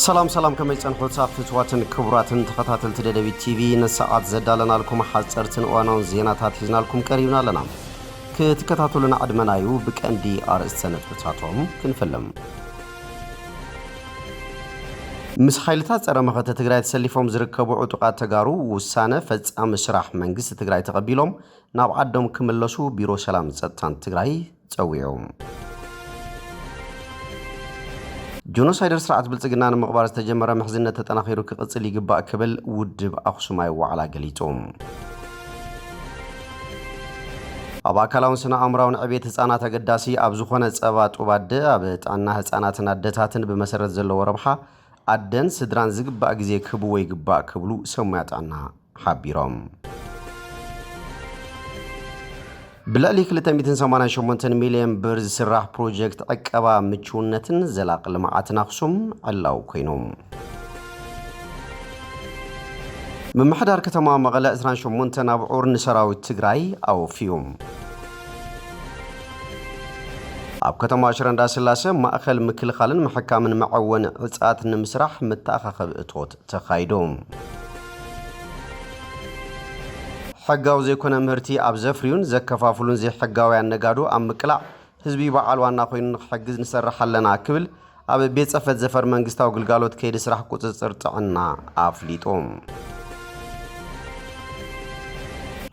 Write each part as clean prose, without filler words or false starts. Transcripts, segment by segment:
سلام كما يصنحوا صافي كبراتن تخاتل تدبي تي في نساعات زدالنا لكم حصرتن وانا زيناتات حزنا لكم قريبنا لنا كتكاتلنا عدمنايو بكندي ارسنت بتاتهم كنفلم مس حيلታት ጸረ መኸተ ትግራይ ተሰሊፎም ዝርከቡ ዕጡቃት ተጋሩ ውሳነ ፈጻሚ ስራሕ መንግስት ትግራይ ተቀቢሎም ናብ ዓዶም ክምለሱ ቢሮ ሰላም ጸጥታን ትግራይ ጸውዮም ጆኖሳይደር ስርዓት ብልጽግናን መቅባር ተጀመረ መሕዝነት ተጠናኺሩ ክቅጽል ይግባእ ክብል ውድብ አኽሱማይ ዋዕላ ገሊጾም አባካላውን ስነ አምራውን ዕቤት ህፃናት አገዳሲ ኣብ ዝኾነ ጸባ ጡባደ ኣብ ጣና ህፃናትን አደታትን በመሰረት ዘሎ ወረብሓ አደን ስድራን ዝግባእ ጊዜ ክቡ ወይ ግባእ ክብሉ ሰሙያጣና ሓቢሮም ብላሊ 288 ሚሊዮን ብር ዝስራሕ ፕሮጀክት ዕቀባ ምቹነትን ዘላቅ ልምዓትን አክሱም ዓላው ኮይኖም መምሕዳር ከተማ መቐለ 28 ናብ ዑርን ሰራዊት ትግራይ ኣውፊዮም ኣብ ከተማ ሽረንዳ ስላሴ ማእኸል ምክልኻልን መሐካምን መዓወን ዕጻት ንምስራሕ መተኣኻኸብ እቶት ተኻይዶም ሕጋው ዘይኮነ ምህርቲ ኣብ ዘፍሪዩን ዘከፋፍሉን ዘይሕጋውያን ነጋዶ ኣብ ምቅላዕ ህዝቢ በዓል ዋና ኮይኑ ንሕግዝ ንሰርሕ ኣለና ክብል ኣብ ቤት ጽሕፈት ዘፈር መንግስታዊ ግልጋሎት ከይዲ ስራሕ ቁጽጽር ጥዕና ኣፍሊጦም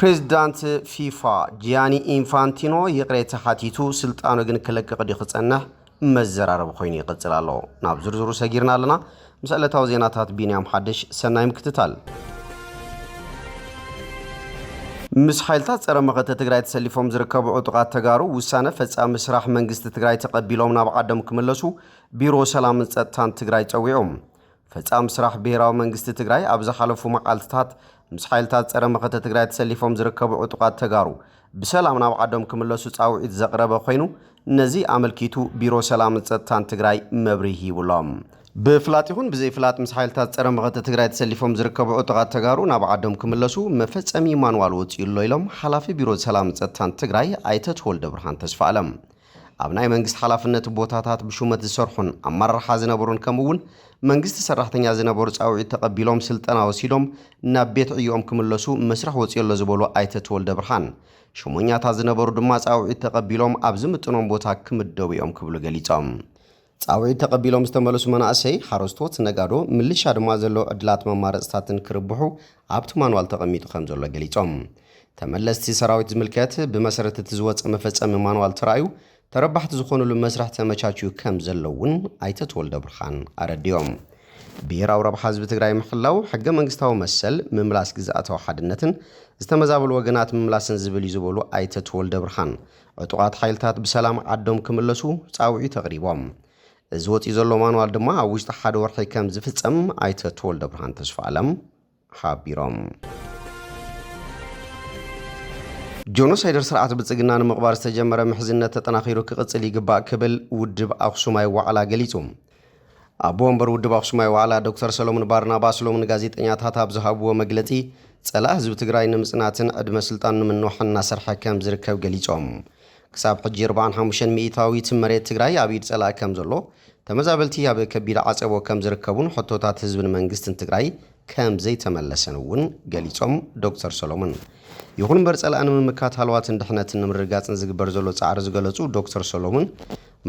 ፕሬዝዳንት ፊፋ ጂያኒ ኢንፋንቲኖ የቅሬታ ሓቲቱ ስልጣኑ ግን ክለቅቕ ዲኽጸንሕ መዘራረብ ኮይኑ ይቅጽል ኣሎ ናብ ዝርዝሩ ሰጊርና ኣለና ምስዕለታዊ ዜናታት ቢንያም ሓድሽ ሰናይ ምክትታል ምስ ሓይልታት ጸረ መኸተ ትግራይ ተሰሊፎም ዝርከቡ ዕጡቃት ተጋሩ ውሳነ ፈጻሚ ስራሕ መንግስት ትግራይ ተቀቢሎም ናብ ዓዶም ክምለሱ ቢሮ ሰላም ጸጥታን ትግራይ ጸውዮም ፈጻሚ ስራሕ ብሄራዊ መንግስት ትግራይ ኣብ ዝሓለፉ መዓልትታት ምስ ሓይልታት ጸረ መኸተ ትግራይ ተሰሊፎም ዝርከቡ ዕጡቃት ተጋሩ ብሰላም ናብ ዓዶም ክምለሱ ጻውዒት ዘቅረበ ኮይኑ ነዚ ኣመልኪቱ ቢሮ ሰላም ጸጥታን ትግራይ መብሪሂ ይብሎም ብፍላጥ ይኹን ብዘይፍላጥ ምስ ሓይልታት ጸረ መኸተ ትግራይ ተሰሊፎም ዝርከቡ ዕጡቃት ተጋሩ ናብ ዓዶም ክምለሱ መፈጸሚ ማንዋል ወፂኡሎ ኢሎም ሓላፊ ቢሮ ሰላም ጸጥታን ትግራይ ኣይተት ወልደ ብርሃን ተስፋለም ኣብ ናይ መንግስት ሓላፍነት ቦታታት ብሹመት ዝሰርሑን ኣመራርሓ ዝነበሩን ከምውን መንግስት ሰራሕተኛ ዝነበሩ ጻውዒት ተቀቢሎም ስልጠና ወሲዶም ናብ ቤት ዕዮኦም ክምለሱ መስራሕ ወፂኡሎ ዝበሉ ኣይተት ወልደ ብርሃን ሹመኛታት ዝነበሩ ድማ ጻውዒት ተቀቢሎም ኣብ ዝምጥኖም ቦታ ክምደቡ እዮም ክብሉ ገሊጾም ጻውዒት ተቀቢሎም ዝተመለሱ መናእሰይ ሓረስቶት ነጋዶ ምልሻ ድማ ዘሎ ዕድላት መማረጽታትን ክርብሑ ኣብቲ ማንዋል ተቐሚጡ ከም ዘሎ ገሊጾም ተመለስቲ ሰራዊት ዝምልከት ብመሰረት ዝወጽ መፈጸሚ ማንዋል ተራዩ ተረባሕቲ ዝኾኑሉ መስራሕ ተመቻችዩ ከም ዘለውን ኣይተት ወልደ ብርሃን ኣረድዮም ብሄራዊ ረብሓ ህዝቢ ትግራይ ምሕላው ሕገ መንግስታዊ መሰል ምምላስ ግዝኣታዊ ሓድነትን ዝተመዛበሉ ወገናት ምምላስን ዝብል ዝበሉ ኣይተት ወልደ ብርሃን ዕጡቃት ሓይልታት ብሰላም ዓዶም ክምለሱ ጻውዒት ተቕሪቦም እዚ ወፂ ዘሎ ማንዋል ድማ ኣብ ውሽጢ ሓደ ወርሒ ከም ዝፍጸም ኣይተት ወልደ ብርሃን ተስፋለም ሓቢሮም ጆኖሳይደር ስርዓት ብልጽግናን መቅባር ተጀመረ መሕዝነት ተጠናኺሩ ክቅጽል ይግባእ ክብል ውድብ አኽሱማይ ዋዕላ ገሊጹ ኣብ ወንበር ውድብ አኽሱማይ ዋዕላ ዶክተር ሰሎሞን ባርናባስ ሎምን ጋዜጠኛታት ኣብ ዝሃብዎ መግለጺ ጸላእ ህዝቢ ትግራይ ንምጽናትን ዕድመ ስልጣን ንምንዋሕን እናሰርሐ ከም ዝርከብ ገሊጾም ክሳብ ሕጂ 45 ሚእታዊት መሬት ትግራይ ኣብ ኢድ ጸላእ ከም ዘሎ ተመዛበልቲ ኣብ ከቢድ ዓጸቦ ከም ዝርከቡን ሕቶታት ህዝብን መንግስትን ትግራይ ከም ዘይተመለሰን እውን ገሊጾም ዶክተር ሰሎሞን ይኹን እምበር ጸላእን ምምካት ሃልዋትን ድሕነትን ንምርጋጽን ዝግበር ዘሎ ጻዕሪ ዝገለጹ ዶክተር ሰሎሞን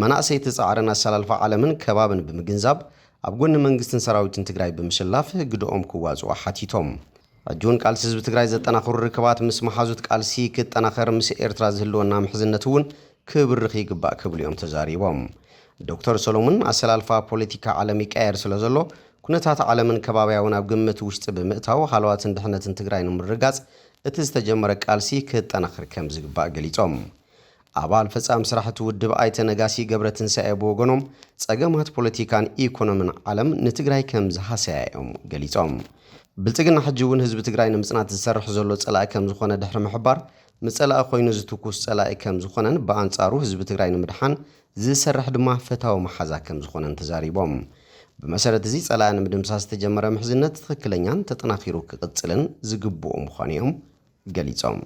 መናእሰይ ተጻዕረን ኣሰላልፋ ዓለምን ከባብን ብምግንዛብ ኣብ ጎኒ መንግስትን ሰራዊትን ትግራይ ብምሽላፍ ግድኦም ክዋጽኡ ሓቲቶም ኣጁን ቃልሲ ህዝቢ ትግራይ ዘጠናኽሩ ርክባት ምስ መሓዙት ቃልሲ ክጠናኸር ምስ ኤርትራ ዝህልወና ምሕዝነት እውን ክብርኽ ይግባእ ክብሉ እዮም ተዛሪቦም ዶክተር ሰሎሞን ኣሰላልፋ ፖለቲካ ዓለም ይቀየር ስለ ዘሎ ኩነታት ዓለምን ከባብያውን ኣብ ግምት ውሽጢ ብምእታው ሃልዋትን ድሕነትን ትግራይ ንምርጋጽ እቲ ዝተጀመረ ቃልሲ ክጠናኸር ከም ዝግባእ ገሊጾም ኣባል ፈጻሚ ስራሕቲ ውድብ ኣይተ ነጋሲ ገብረትንሳኤ ብወገኖም ጸገማት ፖለቲካን ኢኮኖሚን ዓለም ንትግራይ ከም ዝሃሰያዮም ገሊጾም ብልጽግና ሕጂ እውን ህዝቢ ትግራይ ንምጽናት ዝሰርሕ ዘሎ ጸላኢ ከም ዝኾነ ድሕሪ ምሕባር ምጸላኢ ኮይኑ ዝትኩስ ጸላኢ ከም ዝኾነን ብኣንጻሩ ህዝቢ ትግራይ ንምድሓን ዝሰርሕ ድማ ፈታዊ መሓዛ ከም ዝኾነን ተዛሪቦም بمسألة زي ጸላኢ ንምድምሳስ ዝተጀመረ ምሕዝነት ትክክለኛን ተጠናኺሩ ክቅጽልን ዝግብኦ ምዃኑ እዮም ገሊጾም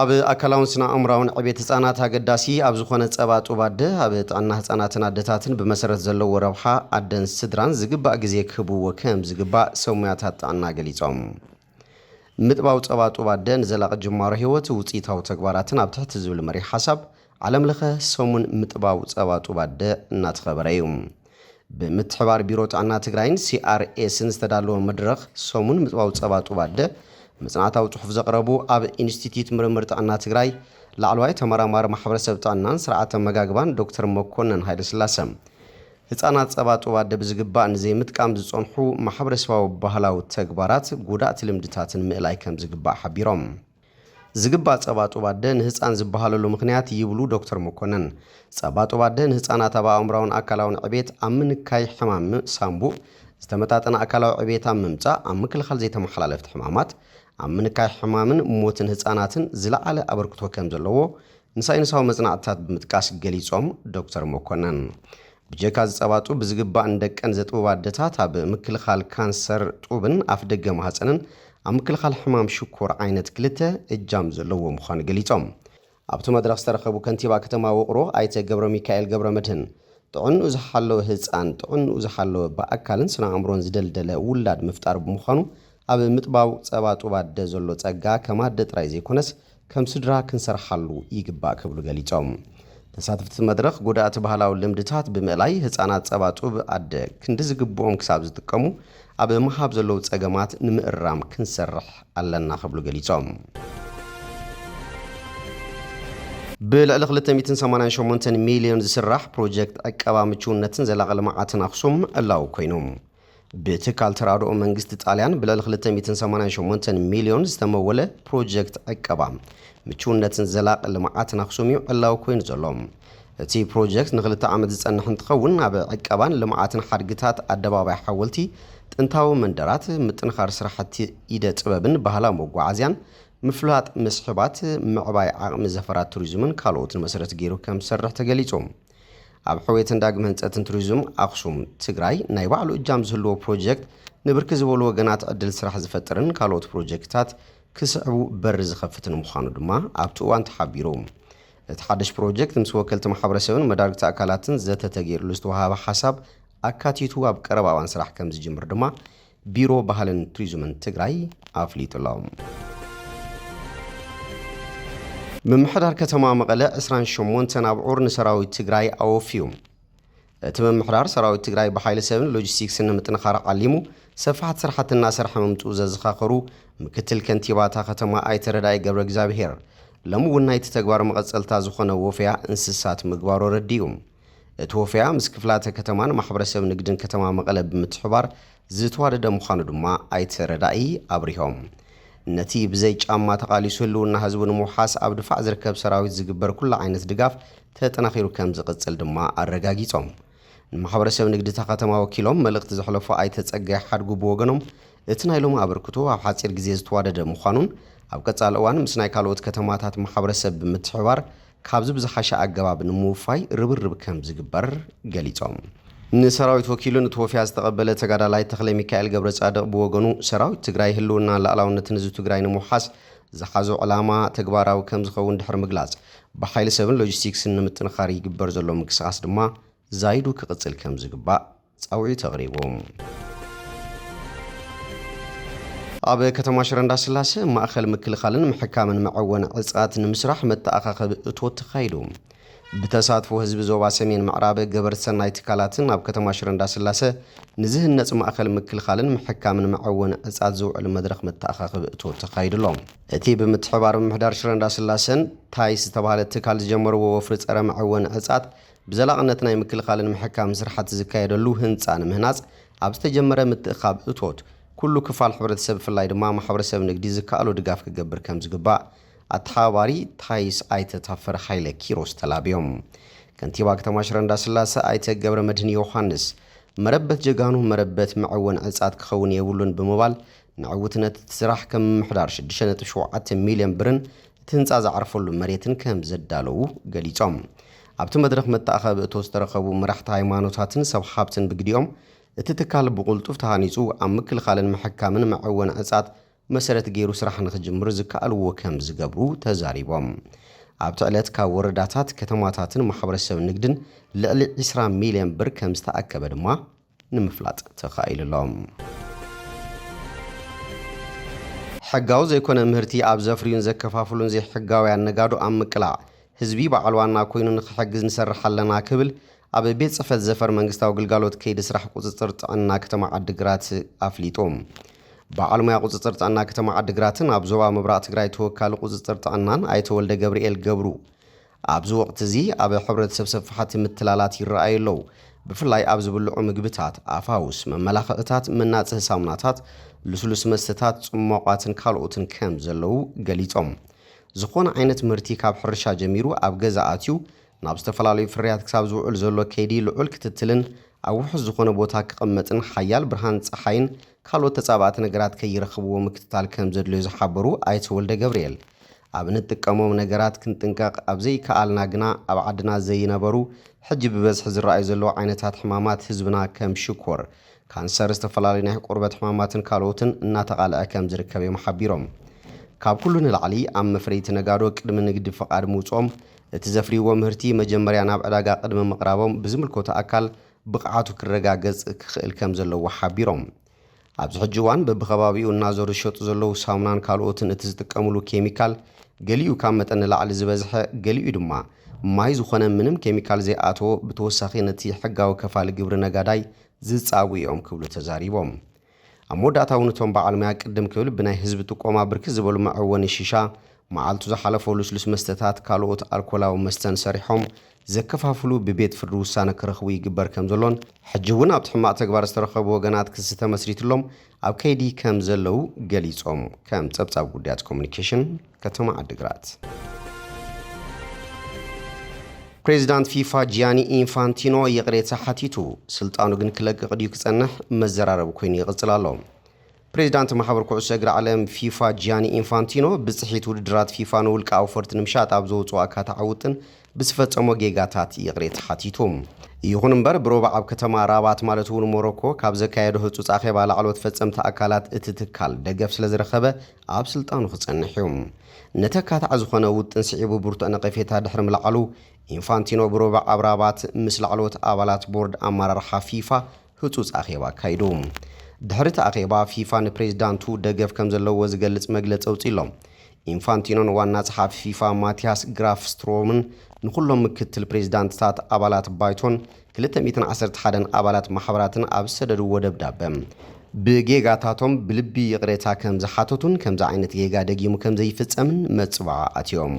ኣብ ኣካላውን ስነ ኣእምሮውን ዕብየት ህፃናት ኣገዳሲ ኣብ ዝኾነ ጸባ ጡባደ ኣብ ጥዕና ህፃናትን ኣደታትን ብመሰረት ዘለዎ ረብሓ ኣደን ስድራን ዝግባእ ግዜ ክህብዎ ከም ዝግባእ ሰሙያታት ጥዕና ገሊጾም። ምጥባው ጸባ ጡባደ ንዘላቒ ጅማሮ ህይወት ውፅኢታዊ ተግባራትን ኣብ ትሕቲ ዝብል መሪሕ ሓሳብ ዓለም ለኸ ሰሙን ምጥባው ጸባ ጡባደ እናተኸበረ እዩ። ብምትሕባር ቢሮ ጥዕና ትግራይን CRSን ዝተዳለወ መድረኽ ሰሙን ምጥባው ጸባ ጡባደ መጽናዕታዊ ጽሑፍ ዘቕረቡ ኣብ ኢንስቲትዩት ምርምር ጥዕና ትግራይ ላዕለዋይ ተመራማሪ ማሕበረሰብ ጥዕናን ስርዓተ መጋግባን ዶክተር መኮነን ሃይለስላሴ ህፃናት ጸባ ጡባደ ብዝግባእ ንዘይምጥቃም ዝጸንሑ ማሕበረሰባዊ ባህላዊ ተግባራት ጉዳእቲ ልምድታትን ምእላይ ከም ዝግባእ ሓቢሮም። ዝግባእ ጸባ ጡባደ ንህፃን ዝበሃለሉ ምክንያት ይብሉ ዶክተር መኮነን ጸባ ጡባደ ንህፃናት ኣብ ኣእምሮውን ኣካላውን ዕብየት ኣብ ምንካይ ሕማም ሳምቡእ ዝተመጣጠነ ኣካላዊ ዕብየት ኣብ ምምጻእ ኣብ ምክልኻል ዘይተመሓላለፍቲ ሕማማት ኣብ ምንካይ ሕማምን ሞትን ህፃናትን ዝለዓለ ኣበርክቶ ከም ዘለዎ ንሳይንሳዊ መጽናዕትታት ብምጥቃስ ገሊጾም ዶክተር መኮነን ብጀካ ዝጸባጡ ብዝግባእ ንደቀን ዘጥብባ ኣደታት ኣብ ምክልኻል ካንሰር ጡብን ኣፍ ደገ ማህፀንን ኣብ ምክልኻል ሕማም ሽኮር ዓይነት ክልተ እጃም ዘለዎ ምዃኑ ገሊጾም። ኣብቲ መድረኽ ዝተረኸቡ ከንቲባ ከተማ ውቕሮ ኣይተ ገብረ ሚካኤል ገብረ መድህን ጥዕንኡ ዝሓለወ ህፃን ጥዕንኡ ዝሓለወ ብኣካልን ስነ ኣእምሮን ዝደልደለ ውላድ ምፍጣር ብምዃኑ ኣብ ምጥባው ጸባ ጡባደ ዘሎ ጸጋ ከም ኣደ ጥራይ ዘይኮነስ ከም ስድራ ክንሰርሓሉ ይግባእ ክብሉ ገሊጾም። ተሳተፍቲ መድረኽ ጉዳእቲ ባህላዊ ልምድታት ብምእላይ ህፃናት ጸባ ጡባደ ክንዲ ዝግብኦም ክሳብ ዝጥቀሙ ኣብ ምሃብ ዘለዉ ጸገማት ንምእራም ክንሰርሕ ኣለና ክብሉ ገሊጾም። ብልዕሊ 288 ሚልዮን ዝስራሕ ፕሮጀክት ዕቀባ ምቹውነትን ዘላቒ ልምዓትን ኣኽሱም ዕላው ኮይኑ ብትካል ተራድኦ መንግስቲ ጣልያን ብልዕሊ 288 ሚልዮን ዝተመወለ ፕሮጀክት ዕቀባ ምቹውነትን ዘላቒ ልምዓትን ኣኽሱም እዩ ዕላው ኮይኑ ዘሎ። እቲ ፕሮጀክት ን2 ዓመት ዝጸንሕ እንትኸውን ኣብ ዕቀባን ልምዓትን ሓድግታት ኣደባባይ ሓወልቲ ጥንታዊ መንደራት ምጥንኻር ስራሕቲ ኢደ ጥበብን ባህላዊ መጓዓዝያን ምፍላጥ መስሕባት ምዕባይ ዓቕሚ ዘፈራት ቱሪዝምን ካልኦትን መሰረት ገይሩ ከም ዝሰርሕ ተገሊጹ። ኣብ ሕውየትን ዳግም ህንፀትን ቱሪዝም ኣኽሱም ትግራይ ናይ ባዕሉ እጃም ዝህልዎ ፕሮጀክት ንብርኪ ዝበሉ ወገናት ዕድል ስራሕ ዝፈጥርን ካልኦት ፕሮጀክትታት ክስዕቡ በሪ ዝኸፍትን ምዃኑ ድማ ኣብቲ እዋን ተሓቢሩ። እቲ ሓድሽ ፕሮጀክት ምስ ወከልቲ ማሕበረሰብን መዳርግቲ ኣካላትን ዘተተገይሩሉ ዝተዋሃበ ሓሳብ ኣካቲቱ ኣብ ቀረባ እዋን ስራሕ ከም ዝጅምር ድማ ቢሮ ባህልን ቱሪዝምን ትግራይ ኣፍሊጡሎም። ምምሕዳር ከተማ መቐለ 28 ኣብዑር ንሰራዊት ትግራይ ኣወፍዩ። እቲ ምምሕዳር ሰራዊት ትግራይ ብሓይሊ ሰብን ሎጂስቲክስን ንምጥንኻር ዓሊሙ ሰፋሕቲ ስራሕቲ እናሰርሐ ምምፅኡ ዘዘኻኸሩ ምክትል ከንቲባታ ከተማ ኣይተ ረዳኢ ገብረ እግዚኣብሔር ሎሚ እውን ናይቲ ተግባር መቐጸልታ ዝኾነ ወፍያ እንስሳት ምግባሮ ረዲኡ። እቲ ወፍያ ምስ ክፍላተ ከተማን ማሕበረሰብ ንግድን ከተማ መቐለ ብምትሕባር ዝተዋደደ ምዃኑ ድማ ኣይተ ረዳኢ ኣብሪሆም። ነቲ ብዘይ ጫማ ተቓሊሱ ህልውና ህዝቡ ንምውሓስ ኣብ ድፋዕ ዝርከብ ሰራዊት ዝግበር ኩሉ ዓይነት ድጋፍ ተጠናኺሩ ከም ዝቕጽል ድማ ኣረጋጊጾም። ንማሕበረሰብ ንግድታ ከተማ ወኪሎም መልእኽቲ ዘሕለፉ ኣይተ ጸጋይ ሓድጉ ብወገኖም እቲ ናይ ሎሚ ኣበርክቶ ኣብ ሓፂር ግዜ ዝተዋደደ ምዃኑን ኣብ ቀጻሊ እዋን ምስ ናይ ካልኦት ከተማታት ማሕበረሰብ ብምትሕባር ካብዚ ብዝሓሸ ኣገባብ ንምውፋይ ርብርብ ከም ዝግበር ገሊጾም። ንሰራዊት ወኪሉን እቲ ወፍያ ዝተቐበለ ተጋዳላይ ተኽለ ሚካኤል ገብረ ጻድቕ ብወገኑ ሰራዊት ትግራይ ህልውና ላዕላውነትን ህዝቢ ትግራይ ንምውሓስ ዝሓዞ ዕላማ ተግባራዊ ከም ዝኸውን ድሕሪ ምግላጽ ብሓይሊ ሰብን ሎጂስቲክስን ንምጥንኻር ይግበር ዘሎ ምንቅስቓስ ድማ ዛይዱ ክቕጽል ከም ዝግባእ ጻውዒቱ ተቕሪቡ። ኣብ ከተማ ሽረ እንዳስላሴ ማእኸል ምክልኻልን ምሕካምን መዐወን ዕጻት ንምስራሕ መተኣኻኸቢ እቶት ተኻይዱ። ብተሳትፎ ህዝቢ ዞባ ሰሜን ምዕራብ ገበርቲ ሰናይ ትካላትን ኣብ ከተማ ሽረ እንዳስላሴ ንዝህነጽ ማእኸል ምክልኻልን ምሕካምን መዐወን ዕጻት ዝውዕል መድረኽ መተኣኻኸቢ እቶት ተኻይዱሎም። እቲ ብምትሕባር ምምሕዳር ሽረ እንዳስላሴን ታይስ ዝተባህለ ትካል ዝጀመርዎ ወፍሪ ጸረ መዐወን ዕጻት ብዘላቕነት ናይ ምክልኻልን ምሕካምን ስራሕቲ ዝካየደሉ ህንፃ ንምህናጽ ኣብ ዝተጀመረ ምትእኻብ እቶት ኩሉ ክፋል ሕብረተሰብ ብፍላይ ድማ ማሕበረሰብ ንግዲ ዝከኣሉ ድጋፍ ክገብር ከም ዝግባእ ኣተሓባባሪ ታይስ ኣይተ ታፈረ ሓይለ ኪሮስ ተላብዮም። ከንቲባ ከተማ ሽረ እንዳስላሴ ኣይተ ገብረ መድህን ዮሃንስ መረበት ጀጋኑ መረበት መዐወን ዕጻት ክኸውን የብሉን ብምባል ንዕውትነት ስራሕ ከም ምምሕዳር 6.7 ሚልዮን ብርን እቲ ህንፃ ዝዓርፈሉ መሬትን ከም ዘዳለዉ ገሊጾም። ኣብቲ መድረኽ መተኣኻቢ እቶት ዝተረኸቡ መራሕቲ ሃይማኖታትን ሰብ ሓብትን ብግዲኦም እቲ ትካል ብቁልጡፍ ተሃኒጹ ኣብ ምክልኻልን ምሕካምን መዐወን ዕጻት መሰረት ገይሩ ስራሕ ንኽጅምር ዝከኣልዎ ከም ዝገብሩ ተዛሪቦም ኣብ ዕለት ካብ ወረዳታት ከተማታትን ማሕበረሰብ ንግድን ልዕሊ 20 ሚልዮን ብር ከም ዝተኣከበ ድማ ንምፍላጥ ተኻኢሉሎም ሕጋው ዘይኮነ ምህርቲ ኣብ ዘፍርዩን ዘከፋፍሉን ዘይሕጋውያን ነጋዶ ኣብ ምቅላዕ ህዝቢ በዓል ዋና ኮይኑ ንኽሕግዝ ንሰርሕ ኣለና ክብል ኣብ ቤት ጽሕፈት ዘፈር መንግስታዊ ግልጋሎት ከይዲ ስራሕ ቁጽጽር ጥዕና ከተማ ዓዲግራት ኣፍሊጦም በዓል ሞያ ቁጽጽር ጥዕና ከተማ ዓዲግራትን ኣብ ዞባ ምብራቕ ትግራይ ተወካሊ ቁጽጽር ጥዕናን ኣይተወልደ ገብርኤል ገብሩ ኣብዚ ወቕቲ እዚ ኣብ ሕብረተሰብ ሰፋሕቲ ምትላላት ይረኣዩ ኣለዉ ብፍላይ ኣብ ዝብልዑ ምግብታት ኣፋውስ መመላኽዕታት መናጽህ ሳሙናታት ልስሉስ መስተታት ጽሟቋትን ካልኦትን ከም ዘለዉ ገሊጾም ዝኾነ ዓይነት ምህርቲ ካብ ሕርሻ ጀሚሩ ኣብ ገዛ ኣትዩ ናብ ዝተፈላለዩ ፍርያት ክሳብ ዝውዕል ዘሎ ከይዲ ልዑል ክትትልን ኣብ ውሕስ ዝኾነ ቦታ ክቕመጥን ሓያል ብርሃን ፀሓይን ካልኦት ተጻባእቲ ነገራት ከይረኽብዎ ምክትታል ከም ዘድልዮ ዝሓበሩ ኣይተወልደ ገብርኤል ኣብ ንጥቀሞም ነገራት ክንጥንቀቕ ኣብ ዘይከኣልና ግና ኣብ ዓድና ዘይነበሩ ሕጂ ብበዝሒ ዝረኣዩ ዘለዉ ዓይነታት ሕማማት ህዝብና ከም ሽኮር ካንሰር ዝተፈላለዩ ናይ ቆርበት ሕማማትን ካልኦትን እናተቓልዐ ከም ዝርከብ እዮም ሓቢሮም ካብ ኩሉ ንላዕሊ ኣብ መፍረይቲ ነጋዶ ቅድሚ ንግዲ ፍቓድ ምውጾም እቲ ዘፍርይዎ ምህርቲ መጀመርያ ናብ ዕዳጋ ቅድሚ ምቕራቦም ብዝምልከቶ ኣካል ብቕዓቱ ክረጋገጽ ክኽእል ከም ዘለዎ ሓቢሮም ኣብዚ ሕጂ እዋን በብኸባቢኡ እናዞሩ ዝሸጡ ዘለዉ ሳሙናን ካልኦትን እቲ ዝጥቀምሉ ኬሚካል ገሊኡ ካብ መጠን ንላዕሊ ዝበዝሐ ገሊኡ ድማ ማይ ዝኾነ ምንም ኬሚካል ዘይኣተዎ ብተወሳኺ ነቲ ሕጋዊ ከፋሊ ግብሪ ነጋዳይ ዝጻቡ እዮም ክብሉ ተዛሪቦም ኣብ መወዳእታ እውን እቶም በዓል ሞያ ቅድም ክብል ብናይ ህዝቢ ጥቆማ ብርክት ዝበሉ መዕወኒ ሽሻ መዓልቱ ዝሓለፈ ልስሉስ መስተታት ካልኦት ኣልኮላዊ መስተን ሰሪሖም ዘከፋፍሉ ብቤት ፍርዲ ውሳነ ክረኽቡ ይግበር ከም ዘሎን ሕጂ እውን ኣብቲ ሕማቕ ተግባር ዝተረኸቡ ወገናት ክስ ተመስሪትሎም ኣብ ከይዲ ከም ዘለው ገሊጾም ከም ጸብጻብ ጉዳያት ኮሙኒኬሽን ከተማ ዓዲግራት ፕሬዚዳንት ፊፋ ጂያኒ ኢንፋንቲኖ የቕሬታ ሓቲቱ ስልጣኑ ግን ክለቅቕ ድዩ ክጸንሕ መዘራረብ ኮይኑ ይቕጽል ኣሎ ፕሬዚዳንት ማሕበር ኩዕሶ እግሪ ዓለም ፊፋ ጂያኒ ኢንፋንቲኖ ብጽሒት ውድድራት ፊፋ ንውልቃዊ ፈርቲ ንምሻጥ ኣብ ዘውፅኡ ኣካታዓውጥን ብዝፈጸሞ ጌጋታት የቕሬታ ሓቲቶም ይኹን እምበር ብሮባ ኣብ ከተማ ራባት ማለት እውን ሞሮኮ ካብ ዘካየዶ ህጹጽ ኣኼባ ላዕሎት ፈጸምቲ ኣካላት እቲ ትካል ደገፍ ስለ ዝረኸበ ኣብ ስልጣኑ ክጸንሕ እዮም ነተካታዕ ዝኾነ ውጥን ስዒቡ ብርቱዕ ነቐፌታ ድሕሪ ምልዓሉ ኢንፋንቲኖ ብሮባ ኣብ ራባት ምስ ላዕሎት ኣባላት ቦርድ ኣመራርሓ ፊፋ ህጹጽ ኣኼባ ካይዱ ድሕሪ ኣኼባ ፊፋ ንፕሬዚዳንቱ ደገፍ ከም ዘለዎ ዝገልጽ መግለጺ ኣውፂሎም ኢንፋንቲኖን ዋና ጸሓፊ ፊፋ ማቲያስ ግራፍስትሮምን ንኹሎም ምክትል ፕሬዚዳንትታት ኣባላት ባይቶን 211 ኣባላት ማሕበራትን ኣብ ሰደድዎ ደብዳበ ብጌጋታቶም ብልቢ ይቕሬታ ከም ዝሓተቱን ከምዚ ዓይነት ጌጋ ደጊሙ ከም ዘይፍጸምን መጽባዓ ኣትዮም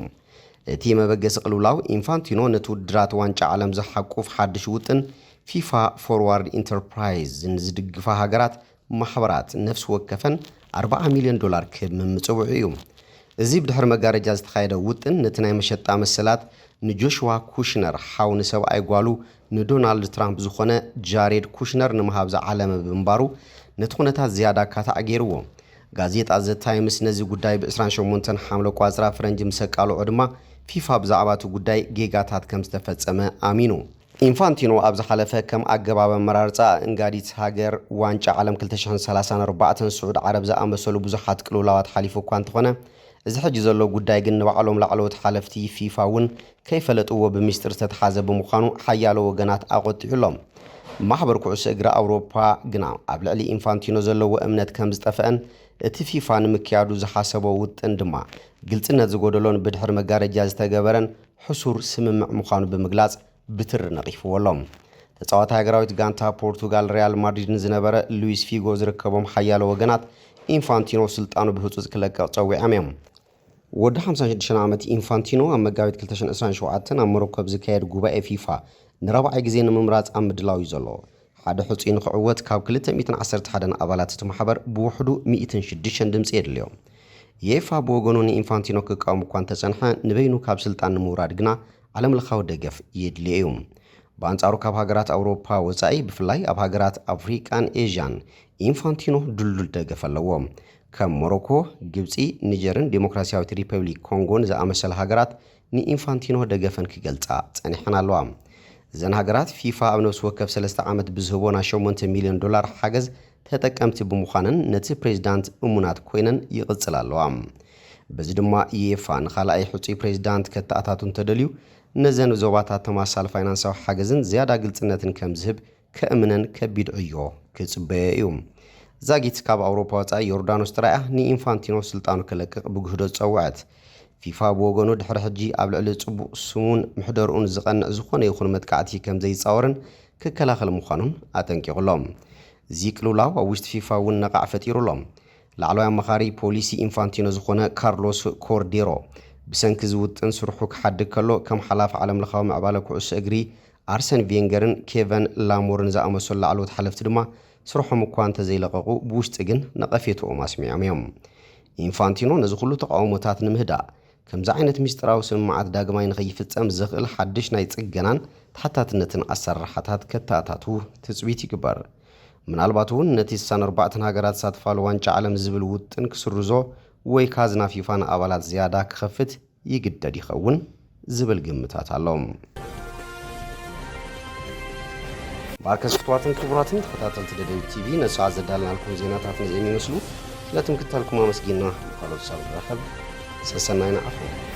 እቲ መበገሲ ቅልውላው ኢንፋንቲኖ ነቲ ውድድራት ዋንጫ ዓለም ዝሓቁፍ ሓድሽ ውጥን ፊፋ ፎርዋርድ ኢንተርፕራይዝ ዝድግፋ ሃገራት ማሕበራት ነፍሲ ወከፈን $40 ሚልዮን ክብ ምምጽውዑ እዩ እዚ ብድሕሪ መጋረጃ ዝተኻየደ ውጥን ነቲ ናይ መሸጣ መሰላት ንጆሽዋ ኩሽነር ሓውኒ ሰብኣይ ጓሉ ንዶናልድ ትራምፕ ዝኾነ ጃሬድ ኩሽነር ንምሃብ ዝዓለመ ብምንባሩ ነቲ ኩነታት ዝያዳ ካታዕ ገይርዎ ጋዜጣ ዘ ታይምስ ነዚ ጉዳይ ብ28 ሓምለ ቋፅራ ፈረንጂ ምስ ኣቃልዑ ድማ ፊፋ ብዛዕባ እቲ ጉዳይ ጌጋታት ከም ዝተፈጸመ ኣሚኑ ኢንፋንቲኖ ኣብ ዝሓለፈ ከም ኣገባብ ኣመራርጻ እንጋዲት ሃገር ዋንጫ ዓለም 2034 ስዑድ ዓረብ ዝኣመሰሉ ብዙሓት ቅልውላዋት ሓሊፉ እኳ እንተኾነ እዚ ሕጂ ዘሎ ጉዳይ ግን ንባዕሎም ላዕለዎት ሓለፍቲ ፊፋ እውን ከይፈለጥዎ ብምስጢር ዝተተሓዘ ብምዃኑ ሓያሎ ወገናት ኣቆጢዑሎም ማሕበር ኩዕሶ እግሪ ኣውሮፓ ግና ኣብ ልዕሊ ኢንፋንቲኖ ዘለዎ እምነት ከም ዝጠፍአን እቲ ፊፋ ንምክያዱ ዝሓሰቦ ውጥን ድማ ግልጽነት ዝጎደሎን ብድሕሪ መጋረጃ ዝተገበረን ሕሱር ስምምዕ ምዃኑ ብምግላጽ ብትር ነቒፍዎሎም ተጻዋታ ሃገራዊት ጋንታ ፖርቱጋል ሪያል ማድሪድን ዝነበረ ሉዊስ ፊጎ ዝርከቦም ሓያሎ ወገናት ኢንፋንቲኖ ስልጣኑ ብህጹጽ ክለቅቕ ጸዊዖም እዮም ወዲ 56 ዓመት ኢንፋንቲኖ ኣብ መጋቢት 2027 ኣብ ሞሮኮ ዝካየድ ጉባኤ ፊፋ ንረብዓይ ግዜ ንምምራጽ ኣብ ምድላው እዩ ዘሎ ሓደ ሕጹይ ንኽዕወት ካብ 211 ኣባላት እቲ ማሕበር ብውሕዱ 106 ድምፂ የድልዮም የፋ ብወገኑ ንኢንፋንቲኖ ክቃወም እኳ እንተጸንሐ ንበይኑ ካብ ስልጣን ንምውራድ ግና ዓለምለኻዊ ደገፍ የድልዮ እዩ በአንጻሩ ካብ ሃገራት ኣውሮፓ ወጻኢ ብፍላይ ኣብ ሃገራት ኣፍሪቃን ኤዥያን ኢንፋንቲኖ ድልዱል ደገፍ ኣለዎም ከም ሞሮኮ ግብፂ ኒጀርን ዲሞክራሲያዊት ሪፐብሊክ ኮንጎን ዝኣመሰለ ሃገራት ንኢንፋንቲኖ ደገፈን ክገልጻ ጸኒሐን ኣለዋ እዘን ሃገራት ፊፋ ኣብ ነፍሲ ወከፍ 3 ዓመት ብዝህቦ $8 ሚልዮን ሓገዝ ተጠቀምቲ ብምዃነን ነቲ ፕሬዝዳንት እሙናት ኮይነን ይቕጽላለዋ በዚህ ድማ ኢኤፋ ንኻልኣይ ሕጹይ ፕሬዝዳንት ከተኣታቱን ተደልዩ ነዘን ዞባታት ተማሳል ፋይናንሳዊ ሓገዝን ዝያዳ ግልጽነትን ከም ዝህብ ከእምነን ከቢድ ዕዮ ክጽበየ እዩ ዛጊት ካብ ኣውሮፓ ወጻኢ ዮርዳኖስ ጥራያ ንኢንፋንቲኖ ስልጣኑ ክለቅቕ ብግህዶ ጸውዐት ፊፋ ብወገኑ ድሕሪ ሕጂ ኣብ ልዕሊ ጽቡቕ ስሙን ምሕደርኡን ዝቐንዕ ዝኾነ ይኹን መጥቃዕቲ ከም ዘይጻወርን ክከላኸል ምዃኑን ኣጠንቂቑሎም እዚ ቅልውላው ኣብ ውሽጢ ፊፋ እውን ነቓዕ ፈጢሩሎም ላዕለዋይ ኣማኻሪ ፖሊሲ ኢንፋንቲኖ ዝኾነ ካርሎስ ኮርዴሮ ብሰንኪ ዝውጥን ስርሑ ክሓድግ ከሎ ከም ሓላፍ ዓለም ለኻዊ ምዕባለ ኩዕሶ እግሪ ኣርሰን ቬንገርን ኬቨን ላሞርን ዝኣመሰሉ ላዕለዎት ሓለፍቲ ድማ ስርሖም እኳ እንተዘይለቐቑ ብውሽጢ ግን ነቐፌትኦም ኣስሚዖም እዮም ኢንፋንቲኖ ነዚ ኩሉ ተቃውሞታት ንምህዳእ ከምዚ ዓይነት ምስጢራዊ ስምምዓት ዳግማይ ንኸይፍጸም ዝኽእል ሓድሽ ናይ ጽገናን ተሓታትነትን ኣሰራርሓታት ከተኣታቱ ትጽቢት ይግበር ምናልባት እውን ነቲ 64 ሃገራት ዝሳተፋሉ ዋንጫ ዓለም ዝብል ውጥን ክስርዞ ወይ ካዝና ፊፋ ንኣባላት ዝያዳ ክኸፍት ይግደድ ይኸውን ዝብል ግምታት ኣሎም ባርከስ ፍትዋትን ክቡራትን ተኸታተልቲ ደደብ ቲቪ ነሰዓት ዘዳልናልኩም ዜናታት ነዚኦም ይመስሉ ስለትምክትታልኩም ኣመስጊና ካልኦት ሳብ ረኸብ ሰሰናይና ኣፎ